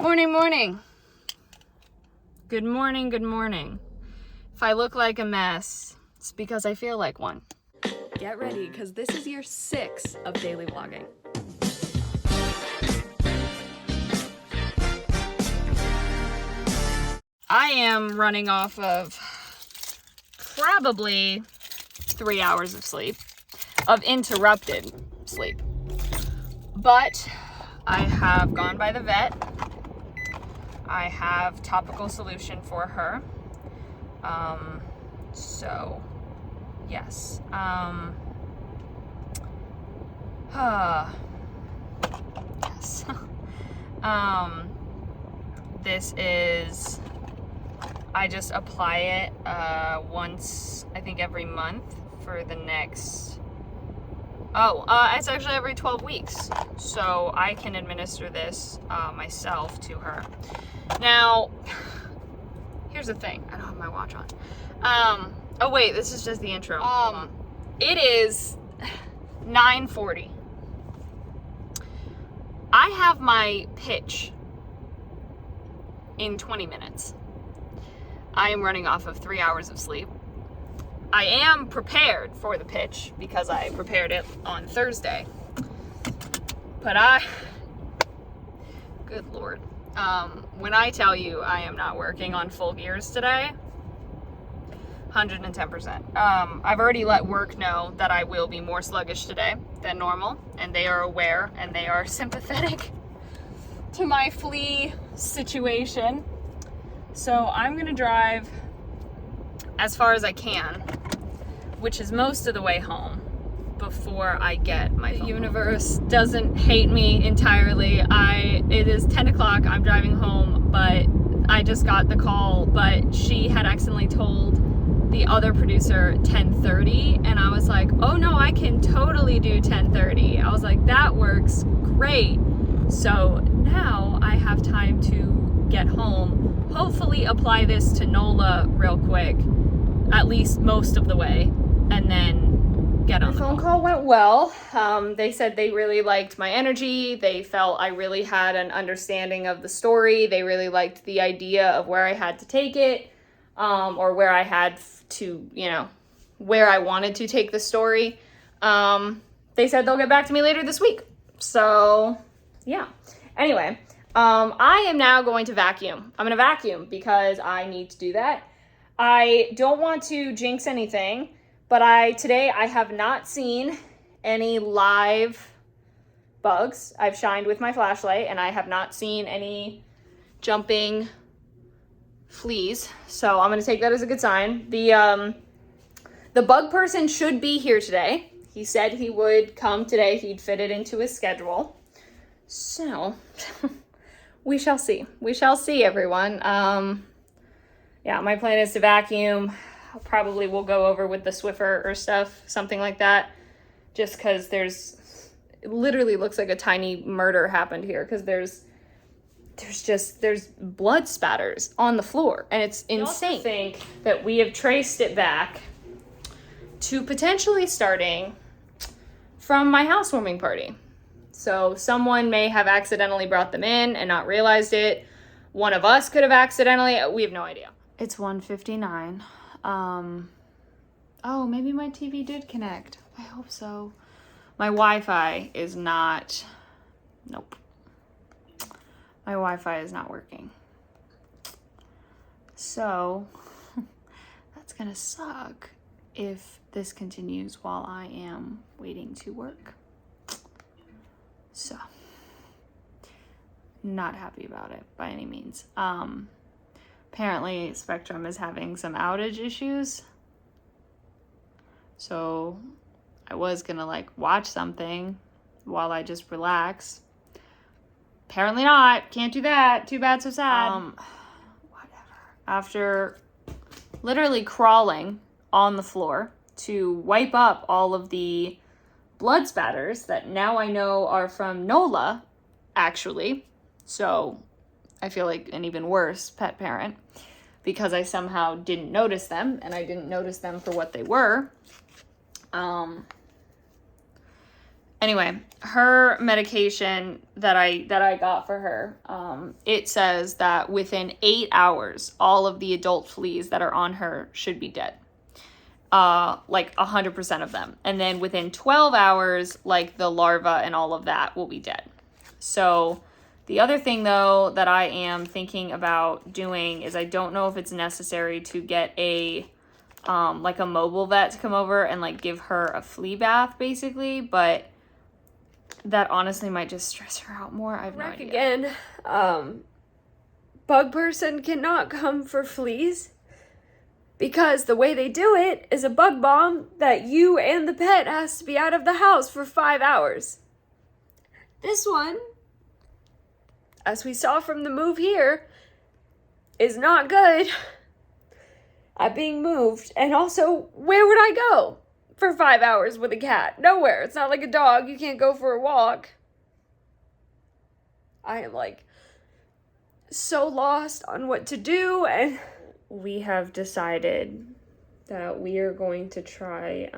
Morning, morning. Good morning, good morning. If I look like a mess, it's because I feel like one. Get ready, because this is year 6 of daily vlogging. I am running off of probably 3 hours of sleep, of interrupted sleep. But I have gone by the vet. I have topical solution for her. So yes. Yes. This is, I just apply it once, I think every month for the next, it's actually every 12 weeks. So I can administer this myself to her. Now, here's the thing. I don't have my watch on. Oh wait, this is just the intro. It is 9:40. I have my pitch in 20 minutes. I am running off of 3 hours of sleep. I am prepared for the pitch because I prepared it on Thursday. But good Lord. When I tell you I am not working on full gears today, 110%. I've already let work know that I will be more sluggish today than normal, and they are aware and they are sympathetic to my flea situation. So I'm gonna drive as far as I can, which is most of the way home, before I get my phone. The universe doesn't hate me entirely. It is 10 o'clock, I'm driving home, but I just got the call, but she had accidentally told the other producer 10:30, and I was like, oh no, I can totally do 10:30. I was like, that works great. So now I have time to get home, hopefully apply this to NOLA real quick, at least most of the way, and then get on the phone call. Went well. They said they really liked my energy. They felt I really had an understanding of the story. They really liked the idea of where I had to take it, or where I had to, where I wanted to take the story. They said they'll get back to me later this week. So yeah. Anyway, I am now going to vacuum. I'm going to vacuum because I need to do that. I don't want to jinx anything, but today I have not seen any live bugs. I've shined with my flashlight and I have not seen any jumping fleas. So I'm going to take that as a good sign. The bug person should be here today. He said he would come today. He'd fit it into his schedule. So we shall see. We shall see, everyone. Yeah, my plan is to vacuum. Probably will go over with the Swiffer or stuff, something like that. Just because it literally looks like a tiny murder happened here, because there's blood spatters on the floor, and it's insane. I think that we have traced it back to potentially starting from my housewarming party. So someone may have accidentally brought them in and not realized it. One of us could have accidentally, we have no idea. It's 1:59. Oh, maybe my TV did connect. I hope so. My Wi-Fi is not, nope. My Wi-Fi is not working. So that's gonna suck if this continues while I am waiting to work. So not happy about it by any means. Apparently Spectrum is having some outage issues. So I was gonna watch something while I just relax. Apparently not. Can't do that. Too bad, so sad. Whatever. After literally crawling on the floor to wipe up all of the blood spatters that now I know are from NOLA, actually. So I feel like an even worse pet parent because I somehow didn't notice them, and I didn't notice them for what they were. Anyway, her medication that I got for her, it says that within 8 hours, all of the adult fleas that are on her should be dead. Like 100% of them. And then within 12 hours, like the larva and all of that will be dead. So the other thing though that I am thinking about doing is I don't know if it's necessary to get a like a mobile vet to come over and like give her a flea bath basically, but that honestly might just stress her out more. I have no idea. Again, bug person cannot come for fleas because the way they do it is a bug bomb that you and the pet has to be out of the house for 5 hours. This one, as we saw from the move here, is not good at being moved. And also, where would I go for 5 hours with a cat? Nowhere. It's not like a dog. You can't go for a walk. I am like so lost on what to do, and we have decided that we are going to try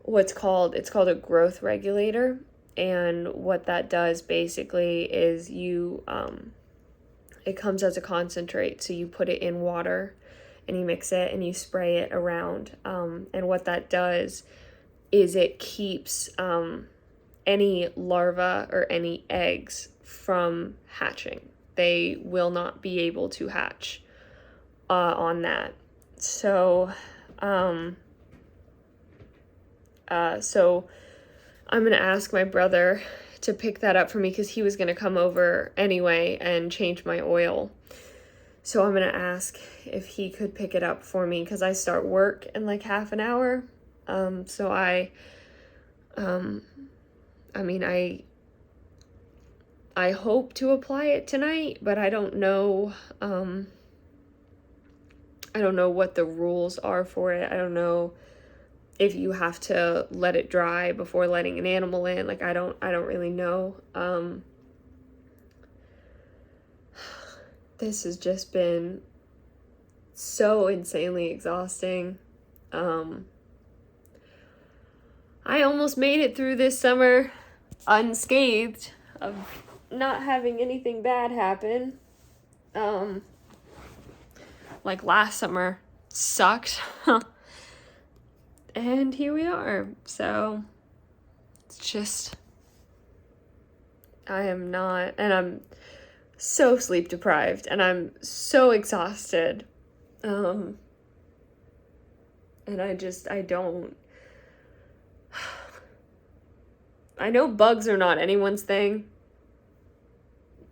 it's called a growth regulator. And what that does basically is it comes as a concentrate, so you put it in water and you mix it and you spray it around. And what that does is it keeps any larva or any eggs from hatching. They will not be able to hatch on that. So, so I'm going to ask my brother to pick that up for me because he was going to come over anyway and change my oil. So I'm going to ask if he could pick it up for me because I start work in like half an hour. So I hope to apply it tonight, but I don't know. I don't know what the rules are for it. I don't know if you have to let it dry before letting an animal in. Like, I don't really know. This has just been so insanely exhausting. I almost made it through this summer unscathed of not having anything bad happen. Like last summer sucked. And here we are. So it's just, I'm so sleep deprived and I'm so exhausted. And I know bugs are not anyone's thing.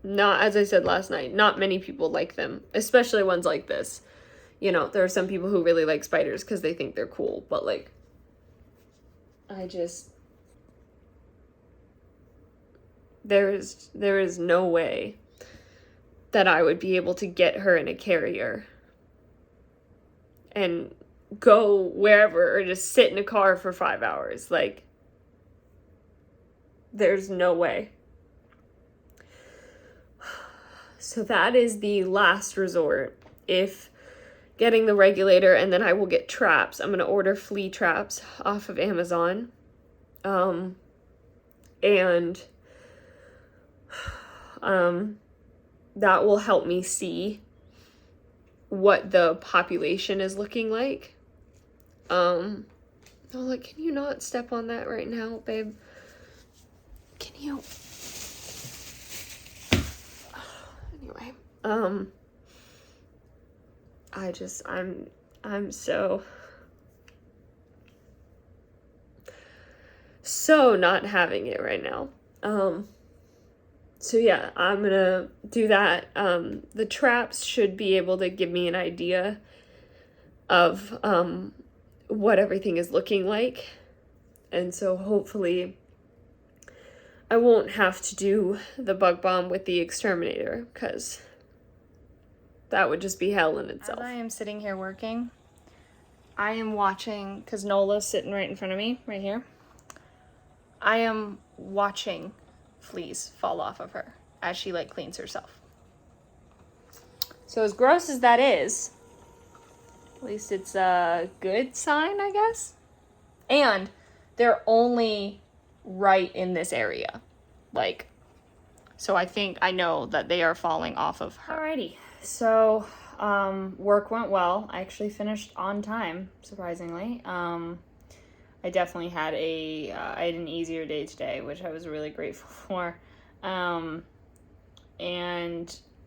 Not, as I said last night, not many people like them, especially ones like this. You know, there are some people who really like spiders because they think they're cool, but like, there is no way that I would be able to get her in a carrier and go wherever or just sit in a car for 5 hours. Like, there's no way. So that is the last resort. If getting the regulator, and then I will get traps. I'm going to order flea traps off of Amazon. And that will help me see what the population is looking like. I'm like, can you not step on that right now, babe? Can you? Anyway, I'm so not having it right now. So yeah, I'm gonna do that. The traps should be able to give me an idea of what everything is looking like. And so hopefully I won't have to do the bug bomb with the exterminator, because that would just be hell in itself. As I am sitting here working, I am watching, because Nola's sitting right in front of me, right here. I am watching fleas fall off of her as she like cleans herself. So as gross as that is, at least it's a good sign, I guess. And they're only right in this area. Like, so I think I know that they are falling off of her. Alrighty. So, work went well. I actually finished on time, surprisingly. I definitely had I had an easier day today, which I was really grateful for. And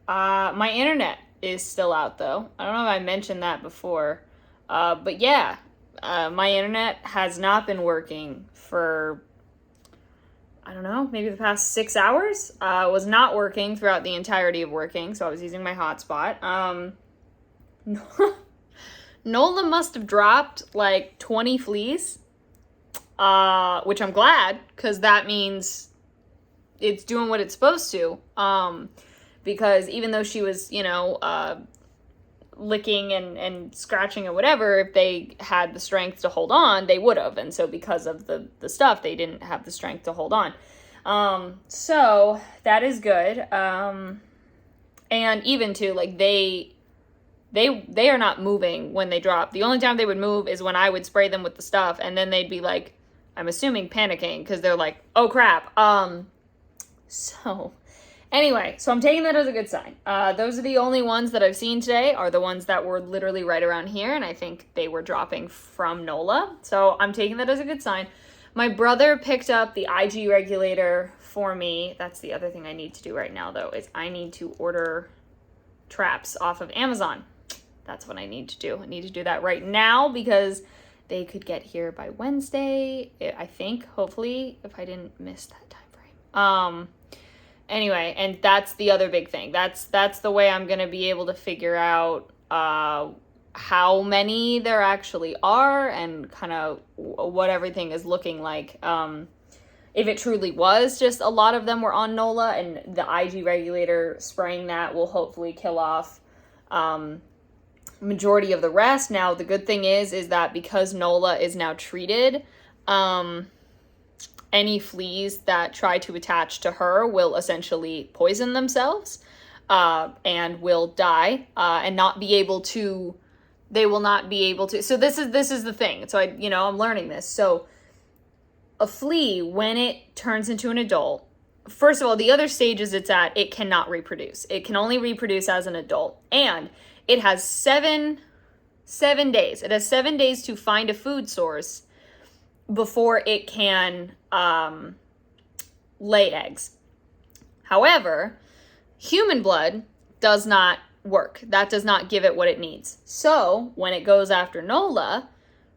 my internet is still out, though. I don't know if I mentioned that before. But yeah, my internet has not been working for, I don't know, maybe the past 6 hours. Was not working throughout the entirety of working, so I was using my hotspot. Nola must have dropped like 20 fleas, which I'm glad, because that means it's doing what it's supposed to. Because even though she was, licking and scratching or whatever, if they had the strength to hold on, they would have. And so because of the stuff, they didn't have the strength to hold on. So that is good. And even too, like they are not moving when they drop. The only time they would move is when I would spray them with the stuff, and then they'd be like, I'm assuming panicking, because they're like, oh crap. So anyway, so I'm taking that as a good sign. Those are the only ones that I've seen today, are the ones that were literally right around here, and I think they were dropping from Nola. So I'm taking that as a good sign. My brother picked up the IG regulator for me. That's the other thing I need to do right now, though, is I need to order traps off of Amazon. That's what I need to do. I need to do that right now, because they could get here by Wednesday, I think, hopefully, if I didn't miss that time frame. Anyway, and that's the other big thing. That's the way I'm going to be able to figure out how many there actually are, and kind of what everything is looking like. If it truly was just a lot of them were on Nola, and the IG regulator spraying that will hopefully kill off majority of the rest. Now, the good thing is that because Nola is now treated, any fleas that try to attach to her will essentially poison themselves, and will die, and not be able to, they will not be able to. So this is the thing. So I'm learning this. So a flea, when it turns into an adult, first of all, the other stages it's at, it cannot reproduce. It can only reproduce as an adult. And it has 7 days. It has 7 days to find a food source before it can lay eggs. However, human blood does not work. That does not give it what it needs. So when it goes after Nola,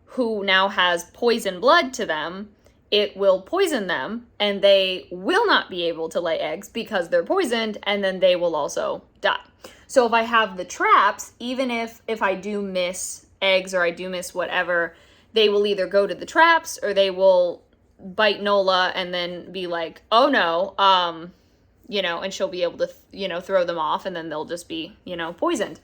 who now has poison blood to them, it will poison them, and they will not be able to lay eggs because they're poisoned, and then they will also die. So if I have the traps, even if I do miss eggs or I do miss whatever, they will either go to the traps or they will bite Nola and then be like, oh no, and she'll be able to, throw them off, and then they'll just be, poisoned.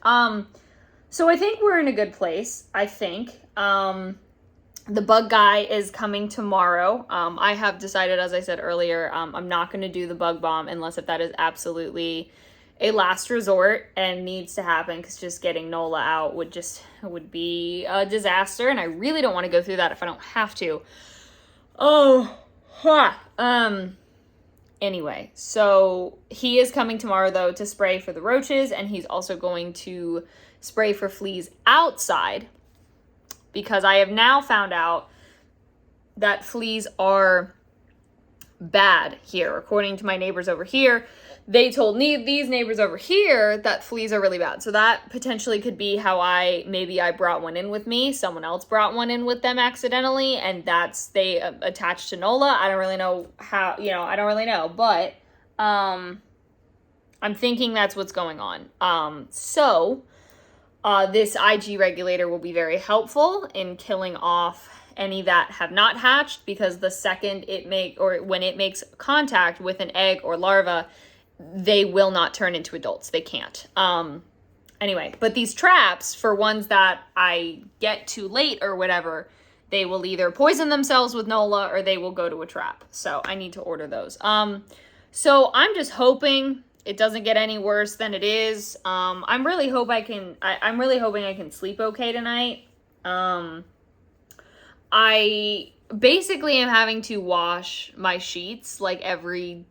So I think we're in a good place, I think. The bug guy is coming tomorrow. I have decided, as I said earlier, I'm not going to do the bug bomb unless if that is absolutely a last resort and needs to happen, because just getting Nola out would be a disaster, and I really don't want to go through that if I don't have to. Anyway, so he is coming tomorrow, though, to spray for the roaches, and he's also going to spray for fleas outside, because I have now found out that fleas are bad here. According to my neighbors over here, they told me, these neighbors over here, that fleas are really bad. So that potentially could be how I brought one in with me. Someone else brought one in with them accidentally, and they attached to Nola. I don't really know how, I don't really know, but I'm thinking that's what's going on. So this IG regulator will be very helpful in killing off any that have not hatched, because the second when it makes contact with an egg or larva, they will not turn into adults. They can't. Anyway, but these traps, for ones that I get too late or whatever, they will either poison themselves with Nola or they will go to a trap. So I need to order those. So I'm just hoping it doesn't get any worse than it is. I'm really hoping I can sleep okay tonight. I basically am having to wash my sheets like every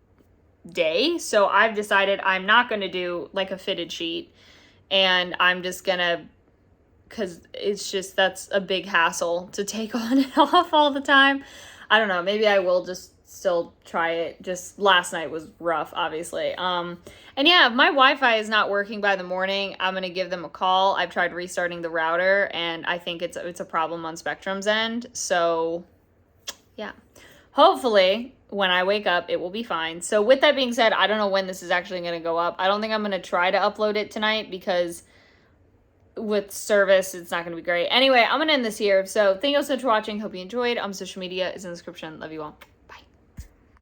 day. So I've decided I'm not going to do like a fitted sheet, and I'm just going to, because it's just, that's a big hassle to take on and off all the time. I don't know. Maybe I will just still try it. Just last night was rough, obviously. And yeah, if my Wi-Fi is not working by the morning, I'm going to give them a call. I've tried restarting the router, and I think it's a problem on Spectrum's end. So yeah, hopefully when I wake up, it will be fine. So with that being said, I don't know when this is actually going to go up. I don't think I'm going to try to upload it tonight because with service, it's not going to be great. Anyway, I'm going to end this here. So thank you all so much for watching. Hope you enjoyed. Social media is in the description. Love you all.